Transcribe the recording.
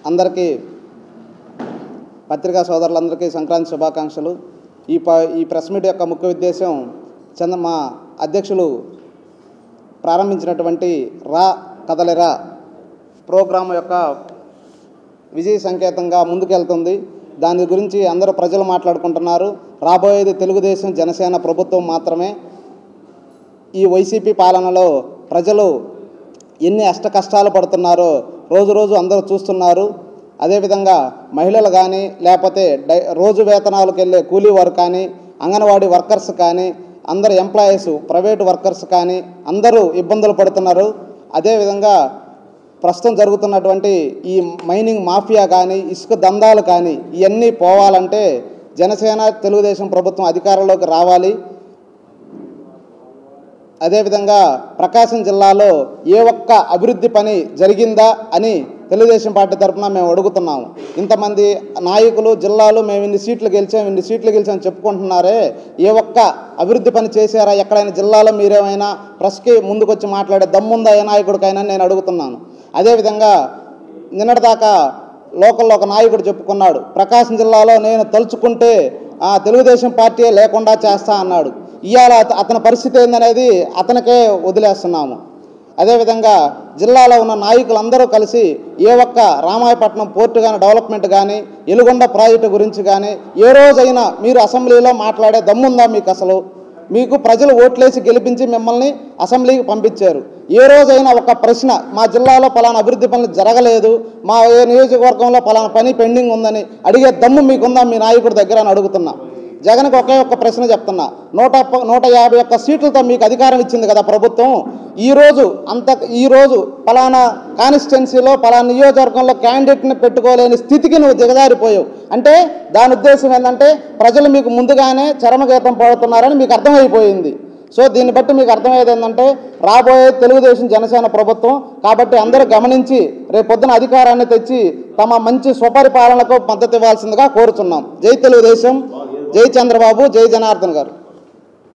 అందరికీ పత్రికా సోదరులందరికీ సంక్రాంతి శుభాకాంక్షలు. ఈ ప్రెస్ మీట్ యొక్క ముఖ్య ఉద్దేశం మా అధ్యక్షులు ప్రారంభించినటువంటి రా కదలిరా ప్రోగ్రాం యొక్క విజయ సంకేతంగా ముందుకెళ్తుంది. దాని గురించి అందరూ ప్రజలు మాట్లాడుకుంటున్నారు. రాబోయేది తెలుగుదేశం జనసేన ప్రభుత్వం మాత్రమే. ఈ వైసీపీ పాలనలో ప్రజలు ఎన్ని అష్ట కష్టాలు పడుతున్నారో రోజు రోజు అందరూ చూస్తున్నారు. అదేవిధంగా మహిళలు కానీ లేకపోతే రోజు వేతనాలకు వెళ్ళే కూలీ వారు కానీ అంగన్వాడీ వర్కర్స్ కానీ అందరు ఎంప్లాయీస్ ప్రైవేటు వర్కర్స్ కానీ అందరూ ఇబ్బందులు పడుతున్నారు. అదేవిధంగా ప్రస్తుతం జరుగుతున్నటువంటి ఈ మైనింగ్ మాఫియా కానీ ఇసుక దందాలు కానీ ఇవన్నీ పోవాలంటే జనసేన తెలుగుదేశం ప్రభుత్వం అధికారంలోకి రావాలి. అదేవిధంగా ప్రకాశం జిల్లాలో ఏ ఒక్క అభివృద్ధి పని జరిగిందా అని తెలుగుదేశం పార్టీ తరఫున మేము అడుగుతున్నాము. ఇంతమంది నాయకులు జిల్లాలో మేము ఇన్ని సీట్లు గెలిచామని చెప్పుకుంటున్నారే, ఏ ఒక్క అభివృద్ధి పని చేశారా ఎక్కడైనా జిల్లాలో? మీరేమైనా ప్రెస్కి ముందుకొచ్చి మాట్లాడే దమ్ముందా ఏ నాయకుడికైనా నేను అడుగుతున్నాను. అదేవిధంగా నిన్నటిదాకా లోకల్లో ఒక నాయకుడు చెప్పుకున్నాడు, ప్రకాశం జిల్లాలో నేను తలుచుకుంటే తెలుగుదేశం పార్టీ లేకుండా చేస్తా అన్నాడు. ఇవాళ అతని పరిస్థితి ఏందనేది అతనికే వదిలేస్తున్నాము. అదేవిధంగా జిల్లాలో ఉన్న నాయకులందరూ కలిసి ఏ ఒక్క రామాయపట్నం పోర్టు కానీ డెవలప్మెంట్ కానీ ఎలుగొండ ప్రాజెక్టు గురించి కానీ ఏ రోజైనా మీరు అసెంబ్లీలో మాట్లాడే దమ్ముందా మీకు? అసలు మీకు ప్రజలు ఓట్లేసి గెలిపించి మిమ్మల్ని అసెంబ్లీకి పంపించారు. ఏ రోజైనా ఒక ప్రశ్న మా జిల్లాలో పలానా అభివృద్ధి పనులు జరగలేదు, మా ఏ నియోజకవర్గంలో పలానా పని పెండింగ్ ఉందని అడిగే దమ్ము మీకుందా మీ నాయకుడి దగ్గర అని అడుగుతున్నా. జగన్కి ఒకే ఒక్క ప్రశ్న చెప్తున్నా, 151 సీట్లతో మీకు అధికారం ఇచ్చింది కదా ప్రభుత్వం. ఈరోజు పలానా కాన్స్టిట్యున్సీలో పలానా నియోజకవర్గంలో క్యాండిడేట్ని పెట్టుకోలేని స్థితికి నువ్వు దిగజారిపోయావు అంటే దాని ఉద్దేశం ఏంటంటే ప్రజలు మీకు ముందుగానే చరమగీతం పడుతున్నారని మీకు అర్థమైపోయింది. సో దీన్ని బట్టి మీకు అర్థమయ్యేది ఏంటంటే రాబోయే తెలుగుదేశం జనసేన ప్రభుత్వం. కాబట్టి అందరూ గమనించి రేపొద్దున అధికారాన్ని తెచ్చి తమ మంచి స్వపరిపాలనకు మద్దతు ఇవ్వాల్సిందిగా కోరుతున్నాం. జై తెలుగుదేశం, జై చంద్రబాబు, జై జనార్దన్ గారు.